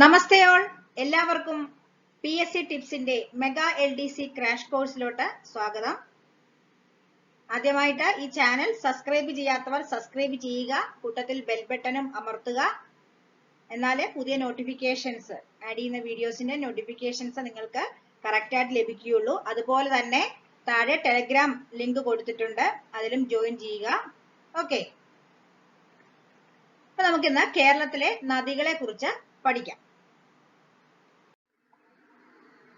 നമസ്തേ all, എല്ലാവർക്കും PSC ടിപ്സിന്റെ mega LDC crash കോഴ്സിലോട്ട് സ്വാഗതം. ആദ്യമായിട്ട് ഈ ചാനൽ സബ്സ്ക്രൈബ് ചെയ്യാത്തവർ സബ്സ്ക്രൈബ് ചെയ്യുക, കൂട്ടത്തിൽ ബെൽ ബട്ടണും അമർത്തുക. എന്നാലേ പുതിയ നോട്ടിഫിക്കേഷൻസ് ആഡ് ചെയ്യുന്ന വീഡിയോസിന്റെ നോട്ടിഫിക്കേഷൻസ് നിങ്ങൾക്ക് കറക്റ്റ് ആയിട്ട് ലഭിക്കുകയുള്ളൂ. അതുപോലെ തന്നെ താഴെ ടെലഗ്രാം ലിങ്ക് കൊടുത്തിട്ടുണ്ട്, അതിലും ജോയിൻ ചെയ്യുക. ഓക്കെ, അപ്പൊ നമുക്കിന്ന് കേരളത്തിലെ നദികളെ കുറിച്ച് പഠിക്കാം.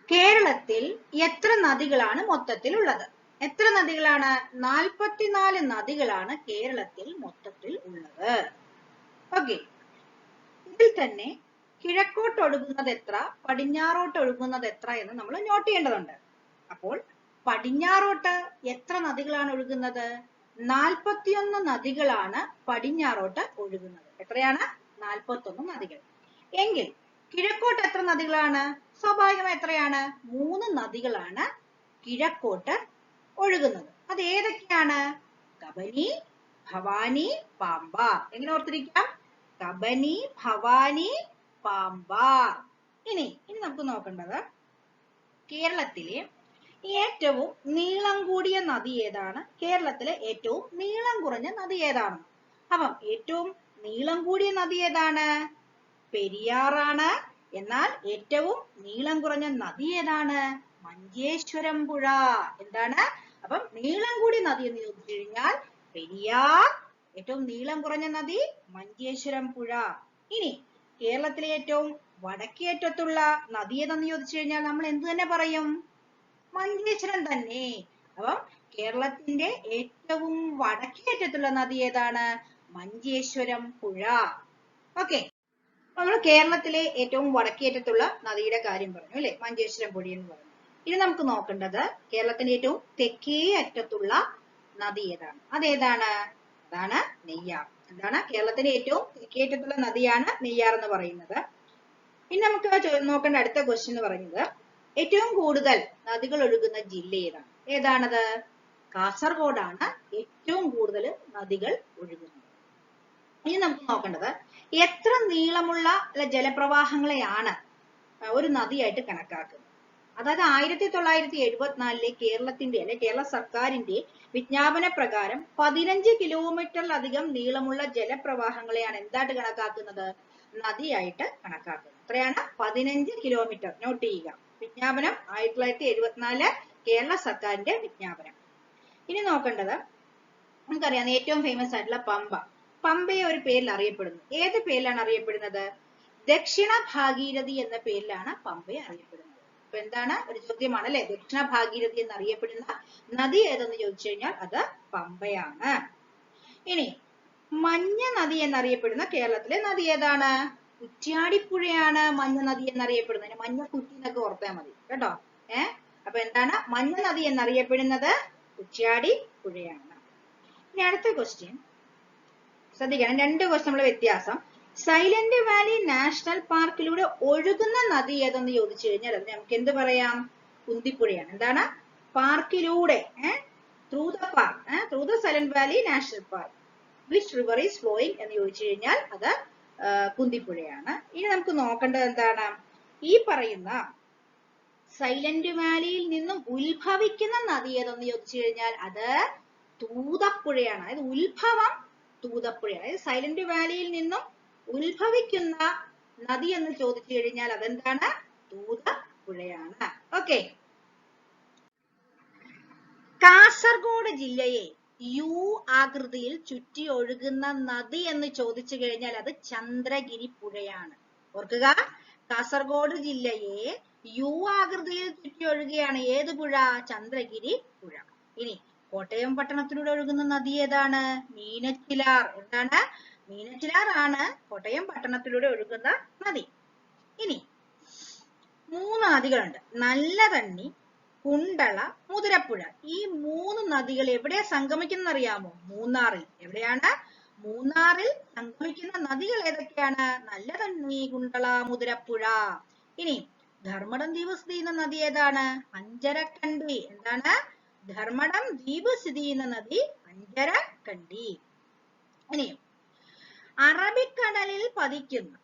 കേരളത്തിൽ എത്ര നദികളാണ് മൊത്തത്തിൽ ഉള്ളത്? എത്ര നദികളാണ്? 44 നദികളാണ് കേരളത്തിൽ മൊത്തത്തിൽ ഉള്ളത്. ഓക്കെ, ഇതിൽ തന്നെ കിഴക്കോട്ട് ഒഴുകുന്നത് എത്ര, പടിഞ്ഞാറോട്ട് ഒഴുകുന്നത് എത്ര എന്ന് നമ്മൾ നോട്ട് ചെയ്യേണ്ടതുണ്ട്. അപ്പോൾ പടിഞ്ഞാറോട്ട് എത്ര നദികളാണ് ഒഴുകുന്നത്? 41 നദികളാണ് പടിഞ്ഞാറോട്ട് ഒഴുകുന്നത്. എത്രയാണ്? 41 നദികൾ. എങ്കിൽ കിഴക്കോട്ട് എത്ര നദികളാണ്? സ്വാഭാവികമായി എത്രയാണ്? 3 നദികളാണ് കിഴക്കോട്ട് ഒഴുകുന്നത്. അത് ഏതൊക്കെയാണ്? കബനി, ഭവാനി, പാമ്പാർ. എങ്ങനെ ഓർത്തിരിക്കാം? കബനി, ഭവാനി, പാമ്പാർ. ഇനി നമുക്ക് നോക്കേണ്ടത് കേരളത്തിലെ ഏറ്റവും നീളം കൂടിയ നദി ഏതാണ്, കേരളത്തിലെ ഏറ്റവും നീളം കുറഞ്ഞ നദി ഏതാണ്? അപ്പം ഏറ്റവും നീളം കൂടിയ നദി ഏതാണ്? പെരിയാറാണ്. എന്നാൽ ഏറ്റവും നീളം കുറഞ്ഞ നദി ഏതാണ്? മഞ്ചേശ്വരം പുഴ. എന്താണ്? അപ്പം നീളം കൂടിയ നദി എന്ന് ചോദിച്ചു കഴിഞ്ഞാൽ പെരിയാർ, ഏറ്റവും നീളം കുറഞ്ഞ നദി മഞ്ചേശ്വരം പുഴ. ഇനി കേരളത്തിലെ ഏറ്റവും വടക്കേറ്റത്തുള്ള നദി ഏതെന്ന് ചോദിച്ചു കഴിഞ്ഞാൽ നമ്മൾ എന്ത് തന്നെ പറയും? മഞ്ചേശ്വരം തന്നെ. അപ്പം കേരളത്തിന്റെ ഏറ്റവും വടക്കേറ്റത്തുള്ള നദി ഏതാണ്? മഞ്ചേശ്വരം പുഴ. ഓക്കെ, നമ്മൾ കേരളത്തിലെ ഏറ്റവും വടക്കേറ്റത്തുള്ള നദിയുടെ കാര്യം പറഞ്ഞു അല്ലെ, മഞ്ചേശ്വരം പുഴ എന്ന് പറഞ്ഞു. ഇനി നമുക്ക് നോക്കേണ്ടത് കേരളത്തിന്റെ ഏറ്റവും തെക്കേ അറ്റത്തുള്ള നദി ഏതാണ്? അതേതാണ്? അതാണ് നെയ്യാർ. എന്താണ്? കേരളത്തിന്റെ ഏറ്റവും തെക്കേ അറ്റത്തുള്ള നദിയാണ് നെയ്യാർ എന്ന് പറയുന്നത്. ഇനി നമുക്ക് നോക്കേണ്ട അടുത്ത ക്വസ്റ്റ്യൻ എന്ന് പറയുന്നത് ഏറ്റവും കൂടുതൽ നദികൾ ഒഴുകുന്ന ജില്ല ഏതാണ്? ഏതാണത്? കാസർഗോഡാണ് ഏറ്റവും കൂടുതൽ നദികൾ ഒഴുകുന്നത്. ഇനി നമുക്ക് നോക്കേണ്ടത് എത്ര നീളമുള്ള ജലപ്രവാഹങ്ങളെയാണ് ഒരു നദിയായിട്ട് കണക്കാക്കുന്നത്? അതായത് 1974 കേരളത്തിന്റെ കേരള സർക്കാരിന്റെ വിജ്ഞാപന പ്രകാരം 15 കിലോമീറ്ററിലധികം നീളമുള്ള ജലപ്രവാഹങ്ങളെയാണ് എന്തായിട്ട് കണക്കാക്കുന്നത്? നദിയായിട്ട് കണക്കാക്കുന്നത്. എത്രയാണ്? 15 കിലോമീറ്റർ. നോട്ട് ചെയ്യുക. വിജ്ഞാപനം 1974 കേരള സർക്കാരിന്റെ വിജ്ഞാപനം. ഇനി നോക്കേണ്ടത് നമുക്കറിയാം ഏറ്റവും ഫേമസ് ആയിട്ടുള്ള പമ്പ. പമ്പയെ ഒരു പേരിൽ അറിയപ്പെടുന്നു. ഏത് പേരിലാണ് അറിയപ്പെടുന്നത്? ദക്ഷിണ ഭാഗീരഥി എന്ന പേരിലാണ് പമ്പയെ അറിയപ്പെടുന്നത്. അപ്പൊ എന്താണ്? ഒരു ചോദ്യമാണ് അല്ലെ, ദക്ഷിണ ഭാഗീരഥി എന്നറിയപ്പെടുന്ന നദി ഏതെന്ന് ചോദിച്ചു കഴിഞ്ഞാൽ അത് പമ്പയാണ്. ഇനി മഞ്ഞ നദി എന്നറിയപ്പെടുന്ന കേരളത്തിലെ നദി ഏതാണ്? കുറ്റ്യാടിപ്പുഴയാണ് മഞ്ഞ നദി എന്നറിയപ്പെടുന്നത്. മഞ്ഞ കുറ്റി എന്നൊക്കെ ഓർത്താൽ മതി കേട്ടോ. അപ്പൊ എന്താണ്? മഞ്ഞ നദി എന്നറിയപ്പെടുന്നത് കുറ്റ്യാടിപ്പുഴയാണ്. ഇനി അടുത്ത ക്വസ്റ്റ്യൻ ശ്രദ്ധിക്കണം, 2 ക്വസ്റ്റ്യൻ നമ്മൾ വ്യത്യാസം. സൈലന്റ് വാലി നാഷണൽ പാർക്കിലൂടെ ഒഴുകുന്ന നദി ഏതെന്ന് ചോദിച്ചു കഴിഞ്ഞാൽ അത് നമുക്ക് എന്ത് പറയാം? കുന്തിപ്പുഴയാണ്. എന്താണ്? പാർക്കിലൂടെ, through the park, through the silent valley national park, which river is flowing എന്ന് ചോദിച്ചു കഴിഞ്ഞാൽ അത് കുന്തിപ്പുഴയാണ്. ഇനി നമുക്ക് നോക്കേണ്ടത് എന്താണ്? ഈ പറയുന്ന സൈലന്റ് വാലിയിൽ നിന്നും ഉത്ഭവിക്കുന്ന നദി ഏതെന്ന് ചോദിച്ചു കഴിഞ്ഞാൽ അത് തൂതപ്പുഴയാണ്. അതായത് ഉത്ഭവം തൂതപ്പുഴയാണ്. അതായത് സൈലന്റ് വാലിയിൽ നിന്നും ഉത്ഭവിക്കുന്ന നദി എന്ന് ചോദിച്ചു കഴിഞ്ഞാൽ അതെന്താണ്? തൂതപ്പുഴയാണ്. ഓക്കെ, കാസർഗോഡ് ജില്ലയെ യു ആകൃതിയിൽ ചുറ്റി ഒഴുകുന്ന നദി എന്ന് ചോദിച്ചു കഴിഞ്ഞാൽ അത് ചന്ദ്രഗിരി പുഴയാണ്. ഓർക്കുക, കാസർഗോഡ് ജില്ലയെ യു ആകൃതിയിൽ ചുറ്റി ഒഴുകുകയാണ് ഏത് പുഴ? ചന്ദ്രഗിരി പുഴ. ഇനി കോട്ടയം പട്ടണത്തിലൂടെ ഒഴുകുന്ന നദി ഏതാണ്? മീനച്ചിലാർ. എന്താണ്? മീനച്ചിലാർ ആണ് കോട്ടയം പട്ടണത്തിലൂടെ ഒഴുകുന്ന നദി. ഇനി 3 നദികളുണ്ട്, നല്ലതണ്ണി, കുണ്ടള, മുതിരപ്പുഴ. ഈ 3 നദികൾ എവിടെ സംഗമിക്കുന്ന അറിയാമോ? മൂന്നാറിൽ. എവിടെയാണ്? മൂന്നാറിൽ സംഗമിക്കുന്ന നദികൾ ഏതൊക്കെയാണ്? നല്ലതണ്ണി, കുണ്ടള, മുതിരപ്പുഴ. ഇനി ധർമ്മടം ദ്വീപ് സ്ഥിതി ചെയ്യുന്ന നദി ഏതാണ്? അഞ്ചരക്കണ്ടി. എന്താണ്? ധർമ്മടം ദ്വീപ് സ്ഥിതി ചെയ്യുന്ന നദി അഞ്ചരക്കണ്ടി. ഇനി അറബിക്കടലിൽ പതിക്കുന്ന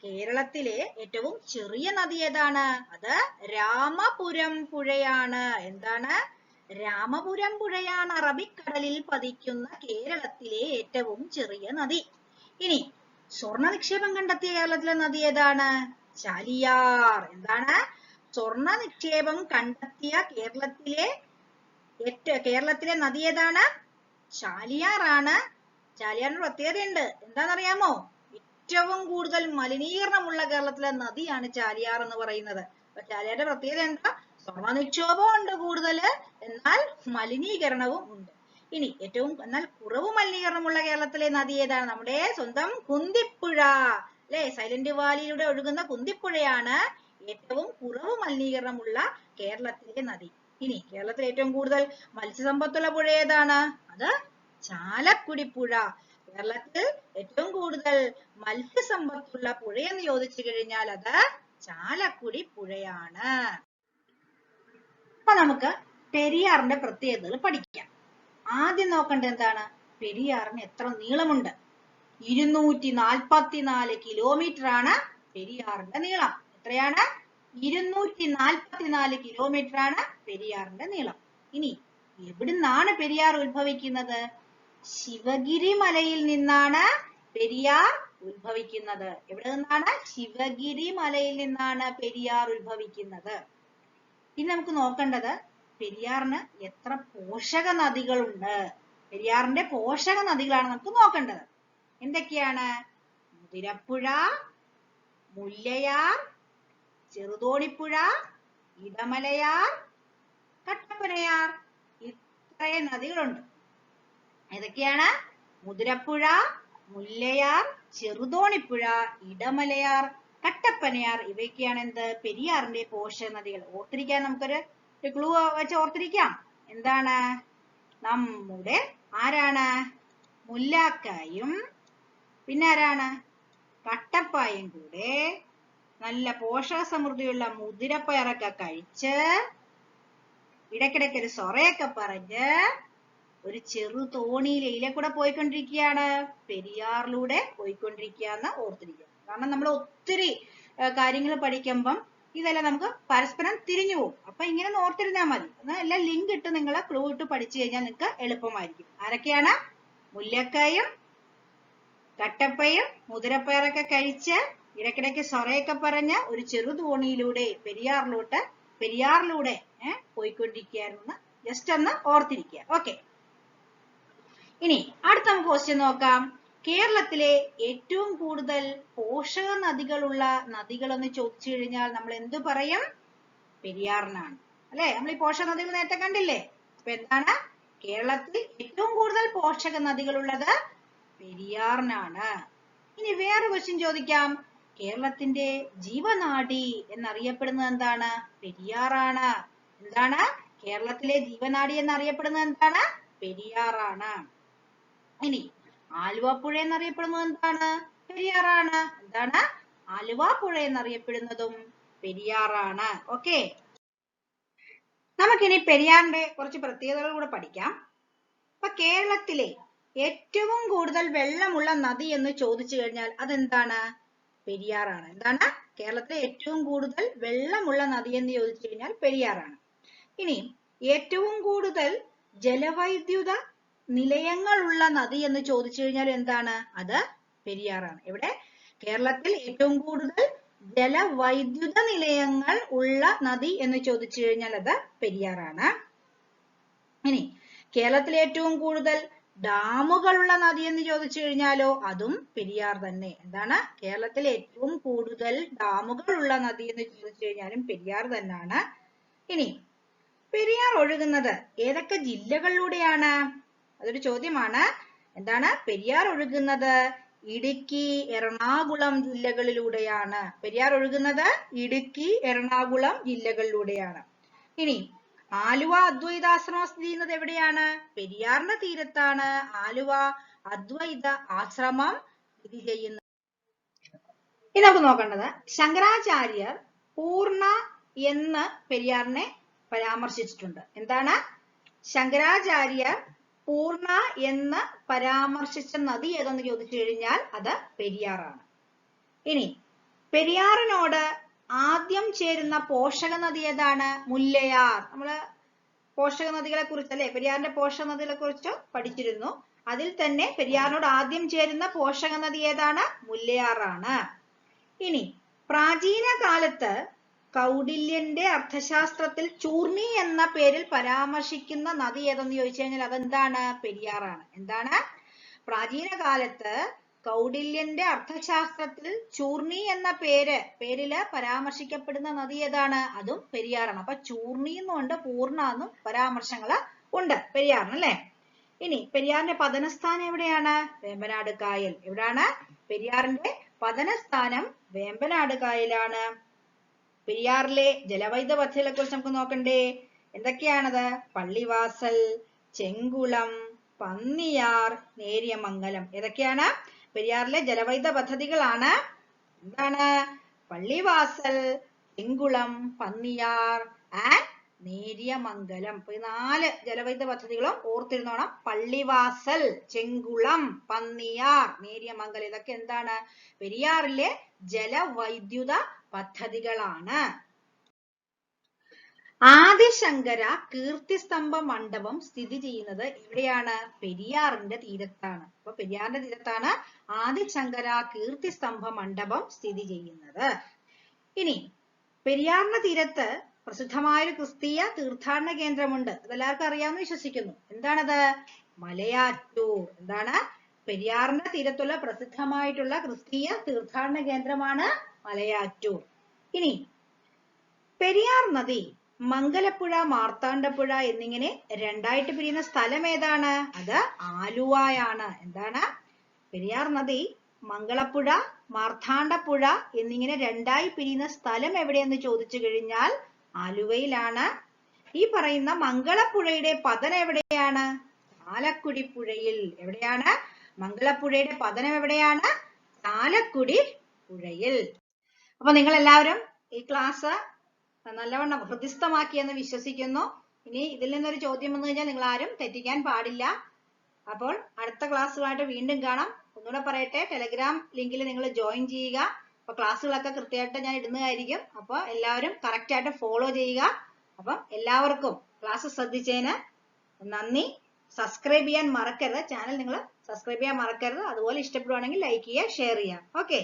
കേരളത്തിലെ ഏറ്റവും ചെറിയ നദി ഏതാണ്? അത് രാമപുരം പുഴയാണ്. എന്താണ്? രാമപുരം പുഴയാണ് അറബിക്കടലിൽ പതിക്കുന്ന കേരളത്തിലെ ഏറ്റവും ചെറിയ നദി. ഇനി സ്വർണ്ണ നിക്ഷേപം കണ്ടെത്തിയ കേരളത്തിലെ നദി ഏതാണ്? ചാലിയാർ. എന്താണ്? സ്വർണ്ണ നിക്ഷേപം കണ്ടെത്തിയ കേരളത്തിലെ നദി ഏതാണ്? ചാലിയാറാണ്. ചാലിയാറിന് പ്രത്യേകതയുണ്ട്. എന്താണെന്നറിയാമോ? ഏറ്റവും കൂടുതൽ മലിനീകരണമുള്ള കേരളത്തിലെ നദിയാണ് ചാലിയാർ എന്ന് പറയുന്നത്. അപ്പൊ ചാലിയാറിന്റെ പ്രത്യേകത എന്താ? സ്വർണ്ണ നിക്ഷേപവും ഉണ്ട് കൂടുതല്, എന്നാൽ മലിനീകരണവും ഉണ്ട്. ഇനി എന്നാൽ കുറവ് മലിനീകരണമുള്ള കേരളത്തിലെ നദി ഏതാണ്? നമ്മുടെ സ്വന്തം കുന്തിപ്പുഴ അല്ലെ? സൈലന്റ് വാലിയിലൂടെ ഒഴുകുന്ന കുന്തിപ്പുഴയാണ് ഏറ്റവും കുറവ് മലിനീകരണമുള്ള കേരളത്തിലെ നദി. ഇനി കേരളത്തിൽ ഏറ്റവും കൂടുതൽ മത്സ്യസമ്പത്തുള്ള പുഴ ഏതാണ്? അത് ചാലക്കുടി പുഴ. കേരളത്തിൽ ഏറ്റവും കൂടുതൽ മത്സ്യസമ്പത്തുള്ള പുഴയെന്ന് ചോദിച്ചു കഴിഞ്ഞാൽ അത് ചാലക്കുടി പുഴയാണ്. അപ്പൊ നമുക്ക് പെരിയാറിന്റെ പ്രത്യേകതകൾ പഠിക്കാം. ആദ്യം നോക്കേണ്ടത് എന്താണ്? പെരിയാറിന് എത്ര നീളമുണ്ട്? 244 കിലോമീറ്റർ ആണ് പെരിയാറിന്റെ നീളം. എത്രയാണ്? 244 കിലോമീറ്റർ ആണ് പെരിയാറിന്റെ നീളം. ഇനി എവിടുന്നാണ് പെരിയാർ ഉത്ഭവിക്കുന്നത്? ശിവഗിരി മലയിൽ നിന്നാണ് പെരിയാർ ഉത്ഭവിക്കുന്നത്. എവിടെ നിന്നാണ്? ശിവഗിരി മലയിൽ നിന്നാണ് പെരിയാർ ഉത്ഭവിക്കുന്നത്. ഇനി നമുക്ക് നോക്കേണ്ടത് പെരിയാറിന് എത്ര പോഷക നദികളുണ്ട്? പെരിയാറിന്റെ പോഷക നദികളാണ് നമുക്ക് നോക്കേണ്ടത്. എന്തൊക്കെയാണ്? മുതിരപ്പുഴ, മുല്ലയാർ, ചെറുതോണിപ്പുഴ, ഇടമലയാർ, കട്ടപ്പനയാർ. ഇത്രയും നദികളുണ്ട്. ഏതൊക്കെയാണ്? മുതിരപ്പുഴ, മുല്ലയാർ, ചെറുതോണിപ്പുഴ, ഇടമലയാർ, കട്ടപ്പനയാർ. ഇവയൊക്കെയാണ് എന്ത്? പെരിയാറിന്റെ പോഷക നദികൾ. ഓർത്തിരിക്കാൻ നമുക്കൊരു ക്ലൂ വെച്ച് ഓർത്തിരിക്കാം. എന്താണ്? നമ്മുടെ ആരാണ്? മുല്ലാക്കായും പിന്നെ ആരാണ്? കട്ടപ്പായും കൂടെ നല്ല പോഷക സമൃദ്ധിയുള്ള മുതിരപ്പയറൊക്കെ കഴിച്ച് ഇടയ്ക്കിടയ്ക്ക് ഒരു സൊറയൊക്കെ പറഞ്ഞ് ഒരു ചെറു തോണിയിൽ ഇതിലെ കൂടെ പോയിക്കൊണ്ടിരിക്കുകയാണ്. പെരിയാറിലൂടെ പോയിക്കൊണ്ടിരിക്കുകയെന്ന് ഓർത്തിരിക്കുക. കാരണം നമ്മൾ ഒത്തിരി കാര്യങ്ങൾ പഠിക്കുമ്പം ഇതെല്ലാം നമുക്ക് പരസ്പരം തിരിഞ്ഞു പോകും. അപ്പൊ ഇങ്ങനെ ഓർത്തിരുന്നാൽ മതി. എല്ലാം ലിങ്ക് ഇട്ട് നിങ്ങൾ ക്ലൂ ഇട്ട് പഠിച്ചു കഴിഞ്ഞാൽ നിങ്ങൾക്ക് എളുപ്പമായിരിക്കും. ആരൊക്കെയാണ്? മുല്ലക്കായും കട്ടപ്പയും മുതിരപ്പയറൊക്കെ കഴിച്ച് ഇടയ്ക്കിടയ്ക്ക് സൊറയൊക്കെ പറഞ്ഞ് ഒരു ചെറു തോണിയിലൂടെ പെരിയാറിലൂടെ പോയിക്കൊണ്ടിരിക്കുകയായിരുന്നു. ജസ്റ്റ് ഒന്ന് ഓർത്തിരിക്കുക. ഓക്കെ. ഇനി അടുത്ത നമുക്ക് ക്വസ്റ്റ്യൻ നോക്കാം. കേരളത്തിലെ ഏറ്റവും കൂടുതൽ പോഷക നദികളുള്ള നദികളെന്ന് ചോദിച്ചു കഴിഞ്ഞാൽ നമ്മൾ എന്തു പറയും? പെരിയാറിനാണ് അല്ലെ? നമ്മൾ ഈ പോഷക നദികൾ നേരത്തെ കണ്ടില്ലേ? അപ്പൊ എന്താണ്? കേരളത്തിൽ ഏറ്റവും കൂടുതൽ പോഷക നദികളുള്ളത് പെരിയാറിനാണ്. ഇനി വേറെ ക്വസ്റ്റ്യൻ ചോദിക്കാം. കേരളത്തിന്റെ ജീവനാഡി എന്നറിയപ്പെടുന്നത് എന്താണ്? പെരിയാറാണ്. എന്താണ്? കേരളത്തിലെ ജീവനാഡി എന്നറിയപ്പെടുന്നത് എന്താണ്? പെരിയാറാണ്. ഇനി ആലുവ പുഴ എന്നറിയപ്പെടുന്നത് എന്താണ്? പെരിയാറാണ്. എന്താണ്? ആലുവ പുഴ എന്നറിയപ്പെടുന്നതും പെരിയാറാണ്. ഓക്കെ. നമുക്കിനി പെരിയാറിന്റെ കുറച്ച് പ്രത്യേകതകൾ കൂടെ പഠിക്കാം. അപ്പൊ കേരളത്തിലെ ഏറ്റവും കൂടുതൽ വെള്ളമുള്ള നദി എന്ന് ചോദിച്ചു കഴിഞ്ഞാൽ അതെന്താണ്? പെരിയാറാണ്. എന്താണ്? കേരളത്തിലെ ഏറ്റവും കൂടുതൽ വെള്ളമുള്ള നദി എന്ന് ചോദിച്ചു കഴിഞ്ഞാൽ പെരിയാറാണ്. ഇനി ഏറ്റവും കൂടുതൽ ജലവൈദ്യുത നിലയങ്ങളുള്ള നദി എന്ന് ചോദിച്ചു കഴിഞ്ഞാൽ എന്താണ്? അത് പെരിയാറാണ്. ഇവിടെ കേരളത്തിൽ ഏറ്റവും കൂടുതൽ ജലവൈദ്യുത നിലയങ്ങൾ ഉള്ള നദി എന്ന് ചോദിച്ചു കഴിഞ്ഞാൽ അത് പെരിയാറാണ്. ഇനി കേരളത്തിലെ ഏറ്റവും കൂടുതൽ ഡാമുകളുള്ള നദി എന്ന് ചോദിച്ചു കഴിഞ്ഞാലോ അതും പെരിയാർ തന്നെ. എന്താണ്? കേരളത്തിലെ ഏറ്റവും കൂടുതൽ ഡാമുകളുള്ള നദി എന്ന് ചോദിച്ചു കഴിഞ്ഞാലും പെരിയാർ തന്നെയാണ്. ഇനി പെരിയാർ ഒഴുകുന്നത് ഏതൊക്കെ ജില്ലകളിലൂടെയാണ്? അതൊരു ചോദ്യമാണ്. എന്താണ്? പെരിയാർ ഒഴുകുന്നത് ഇടുക്കി, എറണാകുളം ജില്ലകളിലൂടെയാണ്. പെരിയാർ ഒഴുകുന്നത് ഇടുക്കി, എറണാകുളം ജില്ലകളിലൂടെയാണ്. ഇനി ആലുവ അദ്വൈതാശ്രമം സ്ഥിതി ചെയ്യുന്നത് എവിടെയാണ്? പെരിയാറിന്റെ തീരത്താണ് ആലുവ അദ്വൈത ആശ്രമം സ്ഥിതി ചെയ്യുന്നത്. ഇനി നമുക്ക് നോക്കേണ്ടത് ശങ്കരാചാര്യർ പൂർണ്ണ എന്ന് പെരിയാറിനെ പരാമർശിച്ചിട്ടുണ്ട്. എന്താണ്? ശങ്കരാചാര്യർ പൂർണ്ണ എന്ന് പരാമർശിച്ച നദി ഏതെന്ന് ചോദിച്ചു കഴിഞ്ഞാൽ അത് പെരിയാറാണ്. ഇനി പെരിയാറിനോട് ആദ്യം ചേരുന്ന പോഷക നദി ഏതാണ്? മുല്ലയാർ. നമ്മള് പോഷക നദികളെ കുറിച്ച് അല്ലെ, പെരിയാറിന്റെ പോഷക നദികളെ കുറിച്ച് പഠിച്ചിരുന്നു. അതിൽ തന്നെ പെരിയാറിനോട് ആദ്യം ചേരുന്ന പോഷക നദി ഏതാണ്? മുല്ലയാറാണ്. ഇനി പ്രാചീന കാലത്ത് കൗടില്യന്റെ അർത്ഥശാസ്ത്രത്തിൽ ചൂർണി എന്ന പേരിൽ പരാമർശിക്കുന്ന നദി ഏതെന്ന് ചോദിച്ചു കഴിഞ്ഞാൽ അതെന്താണ്? പെരിയാറാണ്. എന്താണ്? പ്രാചീന കാലത്ത് കൗടില്യന്റെ അർത്ഥശാസ്ത്രത്തിൽ ചൂർണി എന്ന പേരില് പരാമർശിക്കപ്പെടുന്ന നദി ഏതാണ്? അതും പെരിയാറാണ്. അപ്പൊ ചൂർണി എന്നുണ്ട്, പൂർണ്ണ എന്നും പരാമർശങ്ങള് ഉണ്ട് പെരിയാറിന് അല്ലെ. ഇനി പെരിയാറിന്റെ പതനസ്ഥാനം എവിടെയാണ്? വേമ്പനാട് കായൽ. എവിടാണ്? പെരിയാറിന്റെ പതനസ്ഥാനം വേമ്പനാട് കായലാണ്. പെരിയാറിലെ ജലവൈദ്യുത പദ്ധതികളെ കുറിച്ച് നമുക്ക് നോക്കണ്ടേ? എന്തൊക്കെയാണത്? പള്ളിവാസൽ, ചെങ്കുളം, പന്നിയാർ, നേര്യമംഗലം. ഏതൊക്കെയാണ്? പെരിയാറിലെ ജലവൈദ്യുത പദ്ധതികളാണ്. എന്താണ്? പള്ളിവാസൽ, ചെങ്കുളം, പന്നിയാർ ആൻഡ് നേര്യമംഗലം. അപ്പൊ ഈ 4 ജലവൈദ്യുത പദ്ധതികളും ഓർത്തിരുന്നോണം. പള്ളിവാസൽ, ചെങ്കുളം, പന്നിയാർ, നേര്യമംഗലം. ഇതൊക്കെ എന്താണ്? പെരിയാറിലെ ജലവൈദ്യുത പദ്ധതികളാണ്. ആദിശങ്കര കീർത്തിസ്തംഭ മണ്ഡപം സ്ഥിതി ചെയ്യുന്നത് എവിടെയാണ്? പെരിയാറിന്റെ തീരത്താണ്. അപ്പൊ പെരിയാറിന്റെ തീരത്താണ് ആദിശങ്കര കീർത്തിസ്തംഭ മണ്ഡപം സ്ഥിതി ചെയ്യുന്നത്. ഇനി പെരിയാറിന്റെ തീരത്ത് പ്രസിദ്ധമായൊരു ക്രിസ്തീയ തീർത്ഥാടന കേന്ദ്രമുണ്ട്. അതെല്ലാവർക്കും അറിയാമെന്ന് വിശ്വസിക്കുന്നു. എന്താണത്? മലയാറ്റൂർ. എന്താണ്? പെരിയാറിന്റെ തീരത്തുള്ള പ്രസിദ്ധമായിട്ടുള്ള ക്രിസ്തീയ തീർത്ഥാടന കേന്ദ്രമാണ് മലയാറ്റൂർ. ഇനി പെരിയാർ നദി മംഗലപ്പുഴ, മാർത്താണ്ഡപ്പുഴ എന്നിങ്ങനെ രണ്ടായിട്ട് പിരിയുന്ന സ്ഥലം ഏതാണ്? അത് ആലുവയാണ്. എന്താണ്? പെരിയാർ നദി മംഗളപ്പുഴ, മാർത്താണ്ഡപ്പുഴ എന്നിങ്ങനെ രണ്ടായി പിരിയുന്ന സ്ഥലം എവിടെയെന്ന് ചോദിച്ചു കഴിഞ്ഞാൽ ആലുവയിലാണ്. ഈ പറയുന്ന മംഗളപ്പുഴയുടെ പതനം എവിടെയാണ്? ചാലക്കുടി പുഴയിൽ. എവിടെയാണ്? മംഗളപ്പുഴയുടെ പതനം എവിടെയാണ്? ചാലക്കുടി പുഴയിൽ. അപ്പൊ നിങ്ങൾ എല്ലാവരും ഈ ക്ലാസ് നല്ലവണ്ണം ഹൃദിസ്ഥമാക്കിയെന്ന് വിശ്വസിക്കുന്നു. ഇനി ഇതിൽ നിന്നൊരു ചോദ്യം വന്നു കഴിഞ്ഞാൽ നിങ്ങൾ ആരും തെറ്റിക്കാൻ പാടില്ല. അപ്പോൾ അടുത്ത ക്ലാസ്സുമായിട്ട് വീണ്ടും കാണാം. ഒന്നുകൂടെ പറയട്ടെ, ടെലഗ്രാം ലിങ്കിൽ നിങ്ങൾ ജോയിൻ ചെയ്യുക. അപ്പൊ ക്ലാസ്സുകളൊക്കെ കൃത്യമായിട്ട് ഞാൻ ഇടുന്നതായിരിക്കും. അപ്പൊ എല്ലാവരും കറക്റ്റ് ആയിട്ട് ഫോളോ ചെയ്യുക. അപ്പം എല്ലാവർക്കും ക്ലാസ് ശ്രദ്ധിച്ചതിന് നന്ദി. സബ്സ്ക്രൈബ് ചെയ്യാൻ മറക്കരുത്. ചാനൽ നിങ്ങൾ സബ്സ്ക്രൈബ് ചെയ്യാൻ മറക്കരുത്. അതുപോലെ ഇഷ്ടപ്പെടുവാണെങ്കിൽ ലൈക്ക് ചെയ്യുക, ഷെയർ ചെയ്യുക. ഓക്കെ.